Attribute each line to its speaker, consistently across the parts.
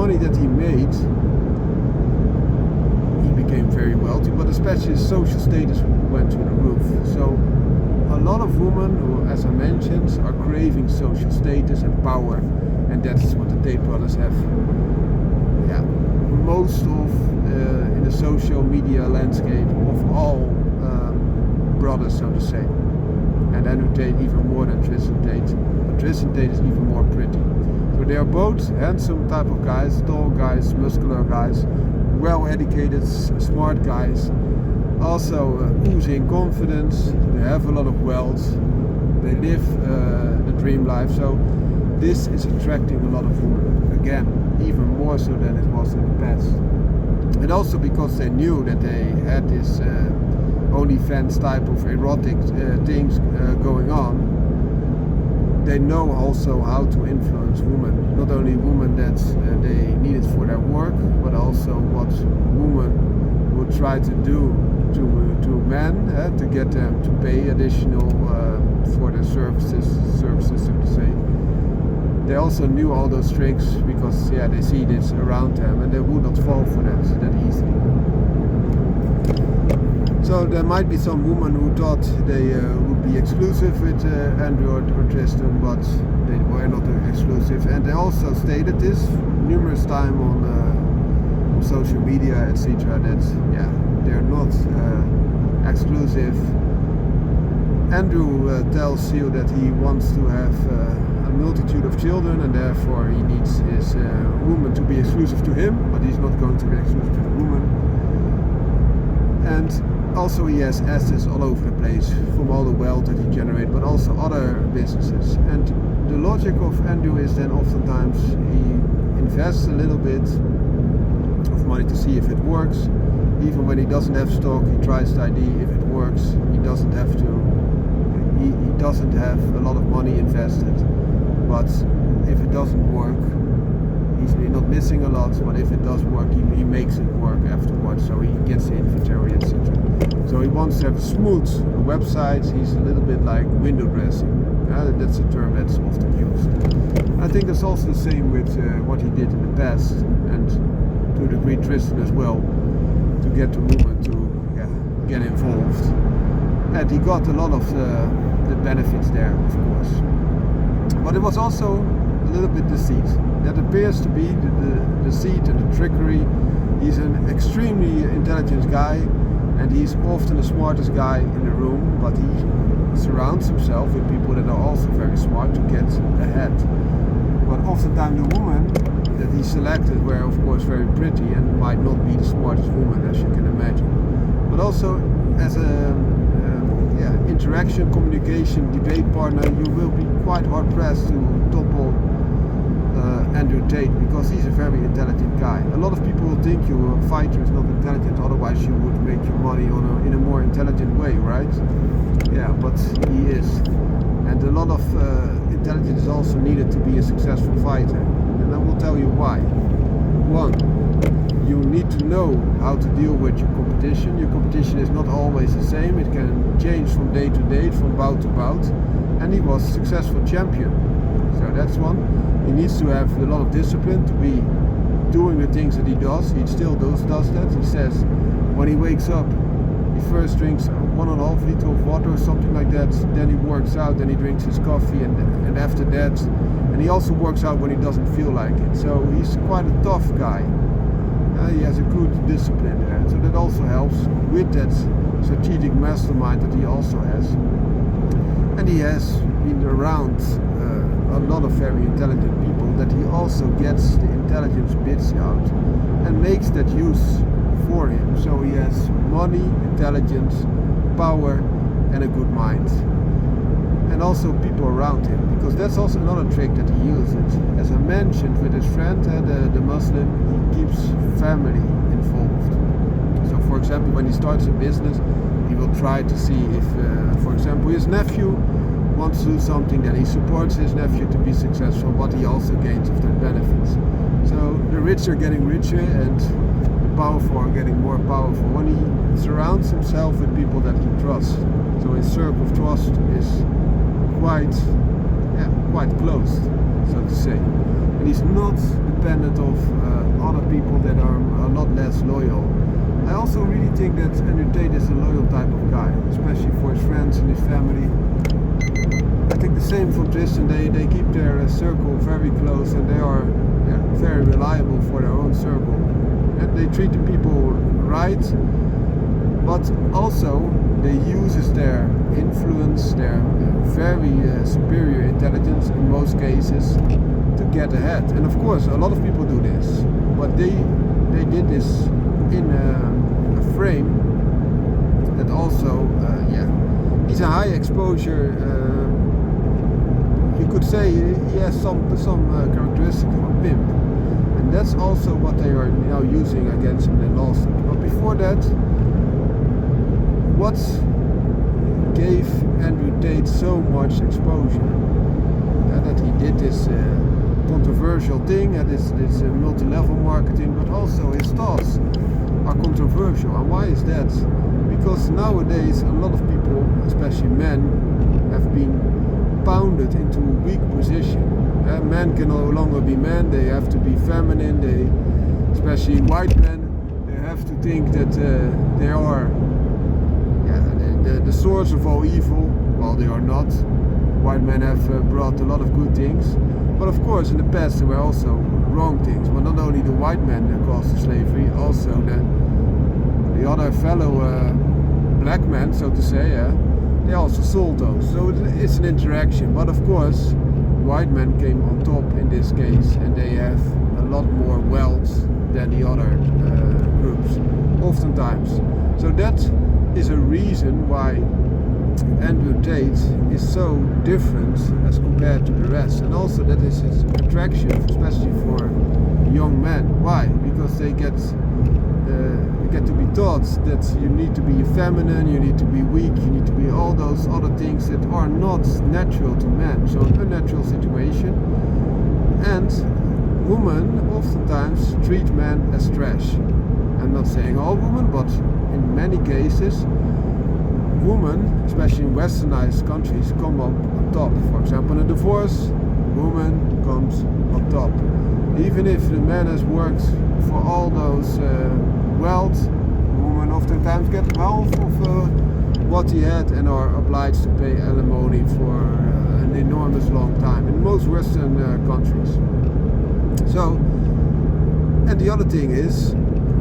Speaker 1: money that he made, he became very wealthy, but especially his social status went to the roof. So a lot of women who, as I mentioned, are craving social status and power, and that's what the Tate brothers have most of in the social media landscape of all brothers, so to say. And Andrew Tate even more than Tristan Tate, but Tristan Tate is even more pretty. So they are both handsome type of guys, tall guys, muscular guys, well educated, smart guys, also oozing confidence. They have a lot of wealth, they live the dream life. So this is attracting a lot of women, again, even more so than it was in the past. And also because they knew that they had this OnlyFans type of erotic things going on, they know also how to influence women. Not only women that they needed for their work, but also what women would try to do to men to get them to pay additional for their services, so to say. They also knew all those tricks because they see this around them and they would not fall for that easily. So there might be some women who thought they would be exclusive with Andrew or Tristan, but they were not exclusive. And they also stated this numerous times on social media, etc. That they're not exclusive. Andrew tells you that he wants to have a multitude of children, and therefore he needs his woman to be exclusive to him, but he's not going to be exclusive to the woman. And also he has assets all over the place from all the wealth that he generates, but also other businesses. And the logic of Andrew is then oftentimes he invests a little bit of money to see if it works. Even when he doesn't have stock, he tries the idea. If it works, he doesn't have a lot of money invested. But if it doesn't work, he's not missing a lot, but if it does work, he makes it work afterwards, so he gets the inventory, etc. So he wants to have a smooth website. He's a little bit like window dressing. That's a term that's often used. I think that's also the same with what he did in the past, and to a degree Tristan as well, to get the woman to get involved. And he got a lot of the benefits there, of course. But it was also a little bit deceit. That appears to be the deceit and the trickery. He's an extremely intelligent guy, and he's often the smartest guy in the room, but he surrounds himself with people that are also very smart to get ahead. But oftentimes the women that he selected were of course very pretty and might not be the smartest woman, as you can imagine. But also as a interaction, communication, debate partner, you will be quite hard pressed to topple Andrew Tate, because he's a very intelligent guy. A lot of people will think your fighter is not intelligent, otherwise you would make your money in a more intelligent way, right? Yeah, but he is. And a lot of intelligence is also needed to be a successful fighter. And I will tell you why. One, you need to know how to deal with your competition. Your competition is not always the same. It can change from day to day, from bout to bout. And he was a successful champion. So that's one. He needs to have a lot of discipline to be doing the things that he does. He still does that. He says when he wakes up, he first drinks 1.5 liters of water or something like that. Then he works out, then he drinks his coffee, and after that, and he also works out when he doesn't feel like it. So he's quite a tough guy. He has a good discipline there. So that also helps with that strategic mastermind that he also has. And he has been around a lot of very intelligent people, that he also gets the intelligence bits out and makes that use for him. So he has money, intelligence, power, and a good mind. And also people around him, because that's also another trick that he uses. As I mentioned with his friend, the Muslim, he keeps family involved. So for example, when he starts a business, he will try to see if, for example, his nephew wants to do something, then he supports his nephew to be successful, but he also gains of their benefits. So the rich are getting richer and the powerful are getting more powerful when he surrounds himself with people that he trusts. So his circle of trust is quite closed, so to say. and he's not dependent of other people that are a lot less loyal. I also really think that Andrew Tate is a loyal type of guy, especially for his friends and his family. I think the same for Tristan. They keep their circle very close, and they are very reliable for their own circle. And they treat the people right, but also they uses their influence, their very superior intelligence in most cases, to get ahead. And of course, a lot of people do this, but they did this in a frame that also, he's a high exposure. You could say he has some characteristics of a pimp, and that's also what they are now using against him in the lawsuit. But before that, what gave Andrew Tate so much exposure? That he did this controversial thing, and this multi-level marketing, but also his thoughts are controversial. And why is that? Because nowadays a lot of people, especially men, have been pounded into a weak position. Men can no longer be men, they have to be feminine, especially white men, they have to think that they are the source of all evil. Well, they are not. White men have brought a lot of good things, but of course in the past there were also wrong things. But not only the white men that caused the slavery, also the other fellow black men, so to say, they also sold those. So it's an interaction. But of course, white men came on top in this case, and they have a lot more wealth than the other groups, oftentimes. So that is a reason why Andrew Tate is so different as compared to the rest, and also that is his attraction, especially for young men. Why? Because they get to be taught that you need to be feminine, you need to be weak, you need to be all those other things that are not natural to men. So an unnatural situation, and women oftentimes treat men as trash. I'm not saying all women, but in many cases, women, especially in westernized countries, come up on top. For example, in a divorce, woman comes on top. Even if the man has worked for all those wealth, women oftentimes get half of what he had and are obliged to pay alimony for an enormous long time in most western countries. So, and the other thing is,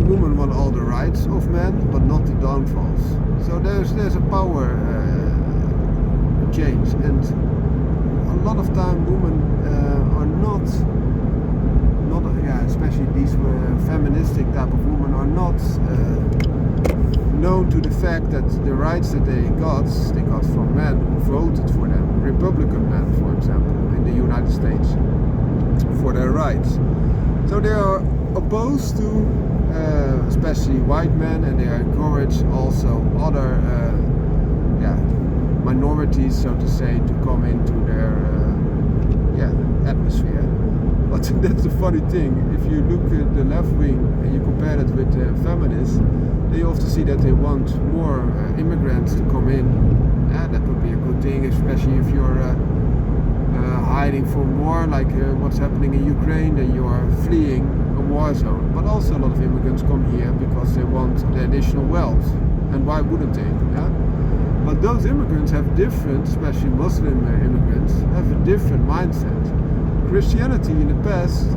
Speaker 1: women want all the rights of men, but not the downfalls. So there's a power change, and a lot of time women are not, especially these feministic type of women are not known to the fact that the rights that they got from men who voted for them, Republican men, for example, in the United States, for their rights. So they are opposed to especially white men, and they encourage also other minorities, so to say, to come into their atmosphere. But that's the funny thing. If you look at the left wing and you compare it with feminists, they often see that they want more immigrants to come in. That would be a good thing, especially if you're hiding from war, like what's happening in Ukraine, then you are fleeing a war zone. But also a lot of immigrants come here because they want the additional wealth, and why wouldn't they? But those immigrants have different, especially Muslim immigrants, have a different mindset. Christianity in the past,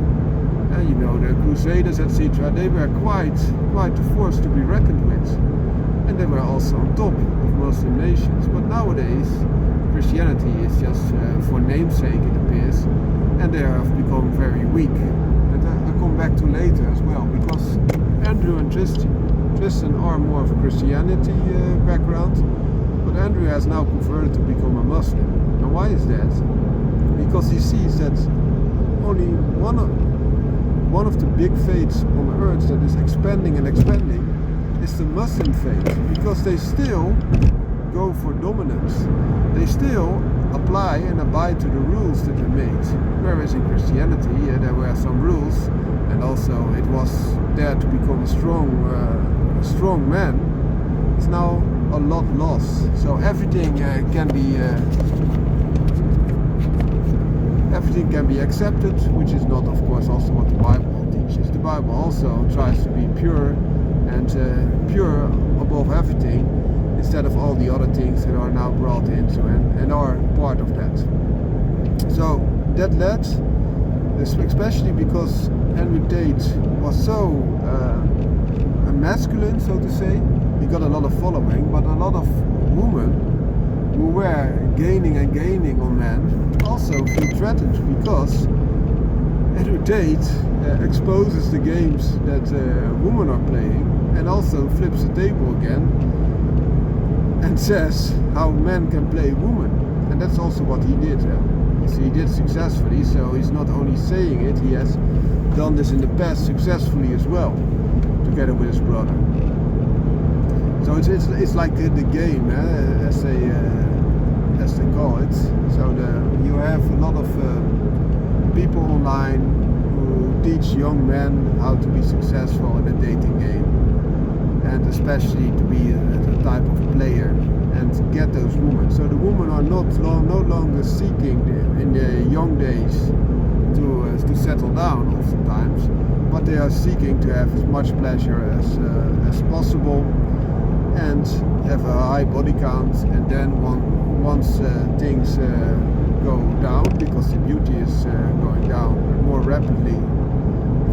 Speaker 1: the Crusaders, etc., they were quite a force to be reckoned with, and they were also on top of Muslim nations. But nowadays, Christianity is just for namesake, it appears, and they have become very weak. That I'll come back to later as well, because Andrew and Tristan are more of a Christianity background, but Andrew has now converted to become a Muslim. Now why is that? Because he sees that only one of the big faiths on earth that is expanding is the Muslim faith, because they still go for dominance. They still apply and abide to the rules that are made. Whereas in Christianity, there were some rules, and also it was there to become a strong man. It's now a lot lost. So everything can be everything can be accepted, which is not, of course, also what the Bible teaches. The Bible also tries to be pure and pure above everything, instead of all the other things that are now brought into and are part of that. So that led, especially because Andrew Tate was so masculine, so to say, he got a lot of following, but a lot of women who were gaining on men also feel threatened, because Andrew Tate exposes the games that women are playing, and also flips the table again and says how men can play women. And that's also what he did. You see, he did successfully, so he's not only saying it, he has done this in the past successfully as well, together with his brother. So it's like the game, as they call it. So you have a lot of people online who teach young men how to be successful in the dating game, and especially to be a type of player and get those women. So the women are no longer seeking in the young days to settle down oftentimes, but they are seeking to have as much pleasure as possible and have a high body count, and then once things go down, because the beauty is going down more rapidly,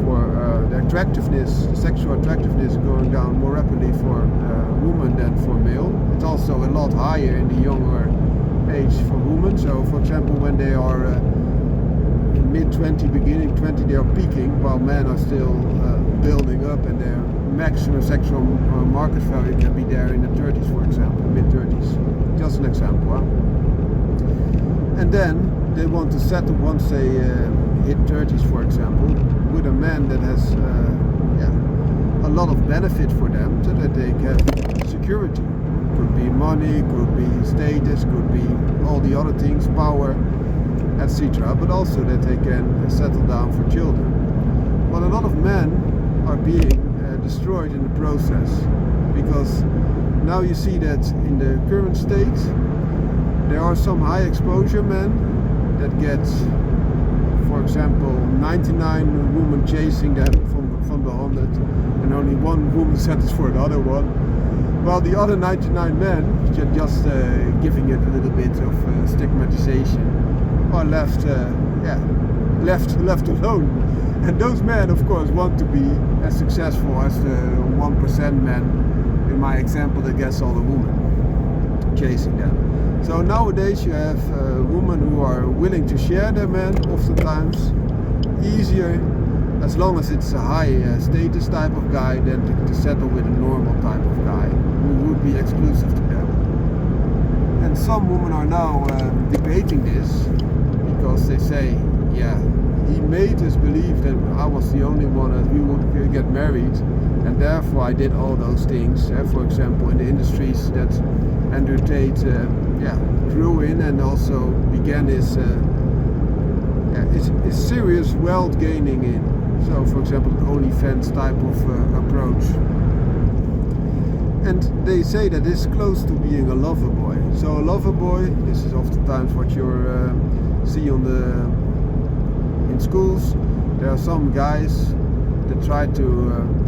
Speaker 1: for the attractiveness, sexual attractiveness going down more rapidly for women than for male. It's also a lot higher in the younger age for women. So for example, when they are mid-20, beginning 20, they are peaking, while men are still building up, and their maximum sexual market value can be there in the 30s, for example, mid-30s. Just an example. And then they want to settle once they hit 30s, for example, with a man that has a lot of benefit for them, so that they have security. Could be money, could be status, could be all the other things, power, etc. But also that they can settle down for children. But a lot of men are being destroyed in the process, because now you see that in the current state there are some high exposure men that get, for example, 99 women chasing them from the 100, and only one woman settles for the other one, while the other 99 men, just giving it a little bit of stigmatization, are left alone. And those men, of course, want to be as successful as the 1% men, in my example, that gets all the women chasing them. So nowadays you have women who are willing to share their men, oftentimes easier, as long as it's a high status type of guy, than to settle with a normal type of guy who would be exclusive to them. And some women are now debating this, because they say, he made us believe that I was the only one that we would get married, and therefore I did all those things. For example, in the industries that Andrew Tate grew in, and also began his serious wealth gaining in. So, for example, an OnlyFans type of approach. And they say that it's close to being a lover boy. So a lover boy, this is oftentimes what you see in schools. There are some guys that try to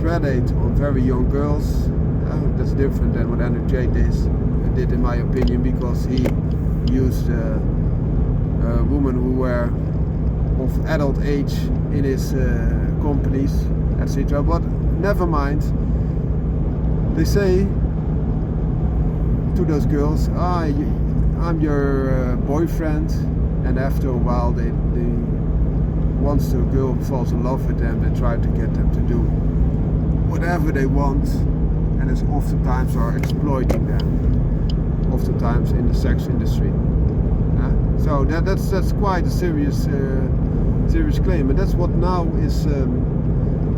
Speaker 1: predate on very young girls. That's different than what Andrew Tate did, in my opinion, because he used women who were of adult age in his companies, etc. But never mind. They say to those girls, I'm your boyfriend, and after a while they once the girl falls in love with them, they try to get them to do whatever they want, and it's oftentimes are exploiting them, oftentimes in the sex industry. So that's quite a serious claim, and that's what now is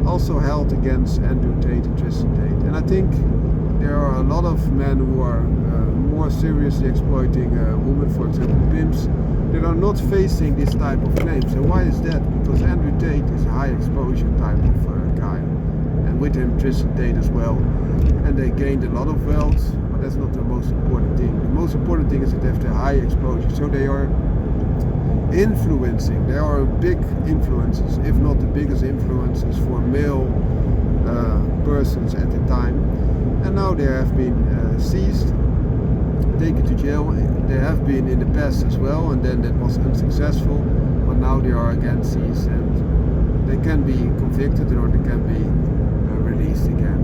Speaker 1: also held against Andrew Tate and Tristan Tate. And I think there are a lot of men who are more seriously exploiting women, for example pimps, that are not facing this type of claims. And why is that? Because Andrew Tate is a high exposure type of guy, and with him Tristan Tate as well, and they gained a lot of wealth, but that's not the most important thing. The most important thing is that they have the high exposure, so they are influencing. They are big influences, if not the biggest influences for male persons at the time. And now they have been seized, taken to jail. They have been in the past as well, and then that was unsuccessful. But now they are again seized, and they can be convicted or they can be released again.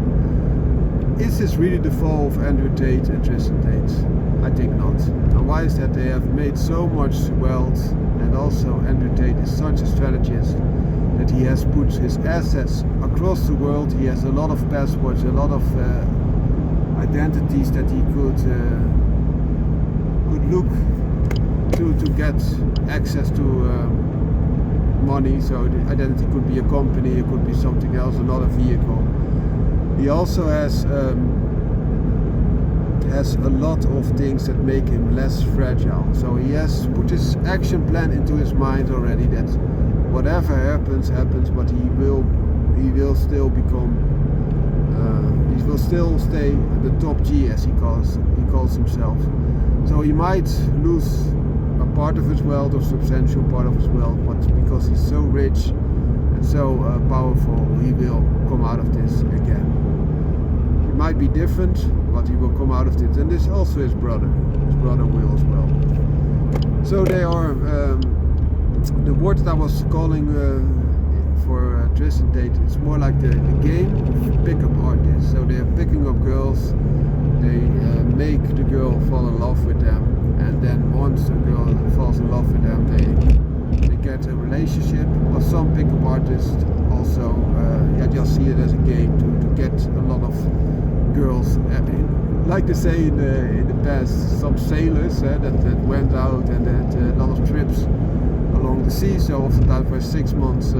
Speaker 1: Is this really the fall of Andrew Tate and Tristan Tate? I think not. And why is that? They have made so much wealth, and also Andrew Tate is such a strategist that he has put his assets across the world. He has a lot of passports, a lot of identities that he could look to get access to money. So the identity could be a company, it could be something else, another vehicle. He also has a lot of things that make him less fragile. So he has put his action plan into his mind already, that whatever happens, but he will still become, he will still stay the top G, as he calls himself. So he might lose a part of his wealth, or substantial part of his wealth, but because he's so rich and so powerful, he will come out of this again. It might be different, but he will come out of it. And this is also his brother. His brother will as well. So they are, the word that I was calling for Tristan Tate, it's more like the game of pickup artists. So they're picking up girls, they make the girl fall in love with them, and then once the girl falls in love with them, they get a relationship. But some pickup artists also just see it as a game to get a lot of girls. Like they say in the past, some sailors that went out and had a lot of trips along the sea, so oftentimes were 6 months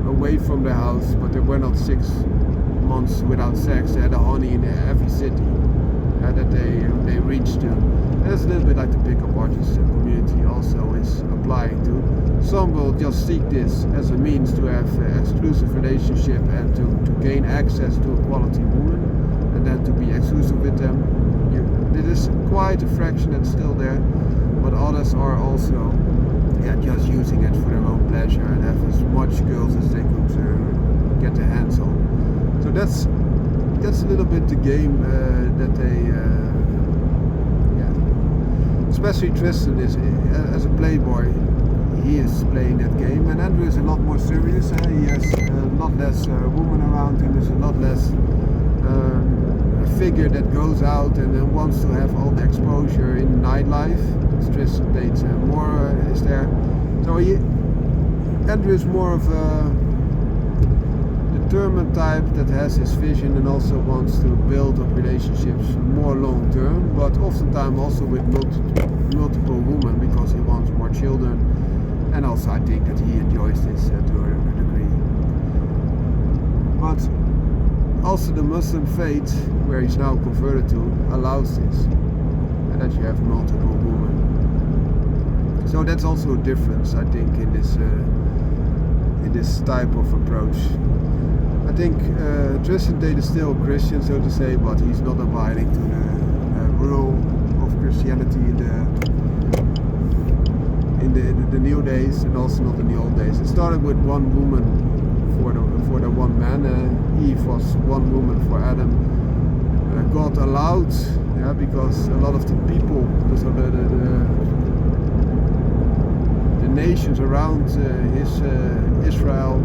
Speaker 1: away from their house, but they were not 6 months without sex. They had a honey in every city that they reached to. And that's a little bit like the pickup artist community also is applying to. Some will just seek this as a means to have an exclusive relationship and to gain access to a quality woman, and then to be exclusive with them. It is quite a fraction that's still there, but others are also just using it for their own pleasure and have as much girls as they could get their hands on. So that's a little bit the game that they, especially Tristan is as a playboy. He is playing that game, and Andrew is a lot more serious. He has a lot less women around him. There's a lot less a figure that goes out and wants to have all the exposure in nightlife. Tristan Tate more is there. So Andrew is more of a determined type that has his vision and also wants to build up relationships more long term, but oftentimes also with multiple women because he wants more children, and also I think that he enjoys this to a degree. But also the Muslim faith, where he's now converted to, allows this, and that you have multiple women. So that's also a difference, I think, in this type of approach. I think Tristan Tate is still a Christian, so to say, but he's not abiding to the rule of Christianity in the new days, and also not in the old days. It started with one woman for the one man. Eve was one woman for Adam. God allowed, because a lot of the people, so the nations around Israel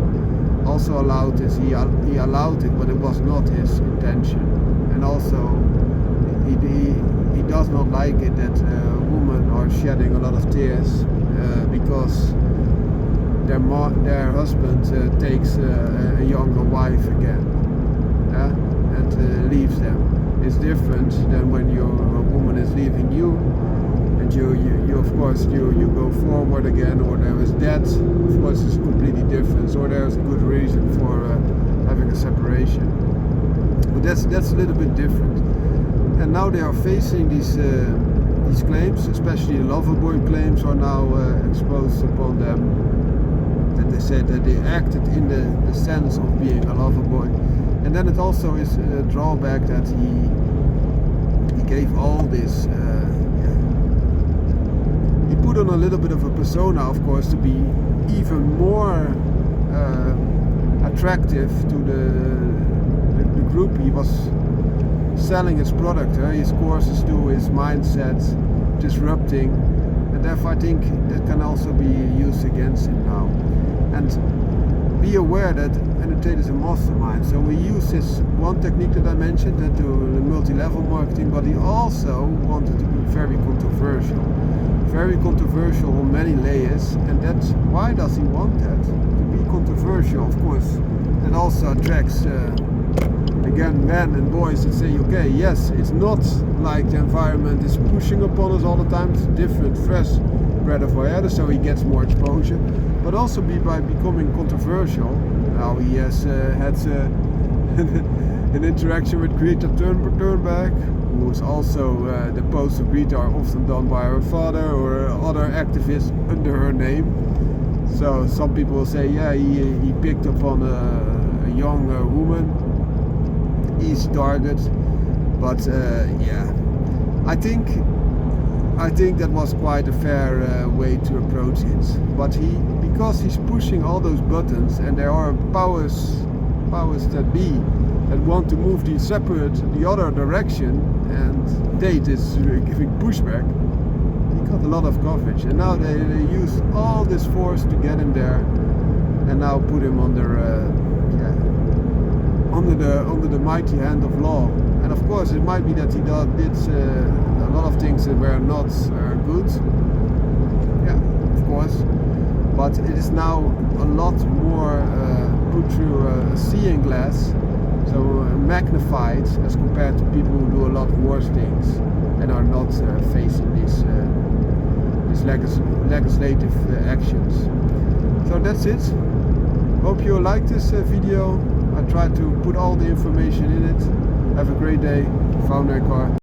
Speaker 1: also allowed this. He allowed it, but it was not his intention. And also he does not like it that women are shedding a lot of tears because their husband takes a younger wife again, and leaves them. It's different than when a woman is leaving you, and you of course you go forward again, or there is death. Of course, it's completely different. Or there's a good reason for having a separation. But that's a little bit different. And now they are facing these claims, especially the loverboy claims are now exposed upon them. That they said that they acted in the sense of being a loverboy. And then it also is a drawback that he gave all this. He put on a little bit of a persona, of course, to be even more attractive to the group he was selling his product, his courses to, his mindset, disrupting, and therefore I think that can also be used against him now. And be aware that Tate is a mastermind, so we use this one technique that I mentioned, to the multi-level marketing, but he also wanted to be very controversial on many layers. And that's why does he want that? To be controversial, of course. That also attracts again men and boys that say, okay, yes, it's not like the environment is pushing upon us all the time, it's different, fresh breath of air, so he gets more exposure. But also by becoming controversial. Now he has had an interaction with Greta Thunberg, who is also the posts of Greta are often done by her father or other activists under her name. So some people will say, yeah, he picked up on a young woman, easy target. But yeah, I think that was quite a fair way to approach it. But because he's pushing all those buttons, and there are powers that be that want to move the other direction, and Tate is giving pushback, he got a lot of coverage, and now they use all this force to get him there, and now put him under the mighty hand of law. And of course, it might be that he did a lot of things that were not good. Yeah, of course. But it is now a lot more put through a seeing glass, so magnified as compared to people who do a lot worse things and are not facing these legislative actions. So that's it. Hope you liked this video. I tried to put all the information in it. Have a great day. Found my car.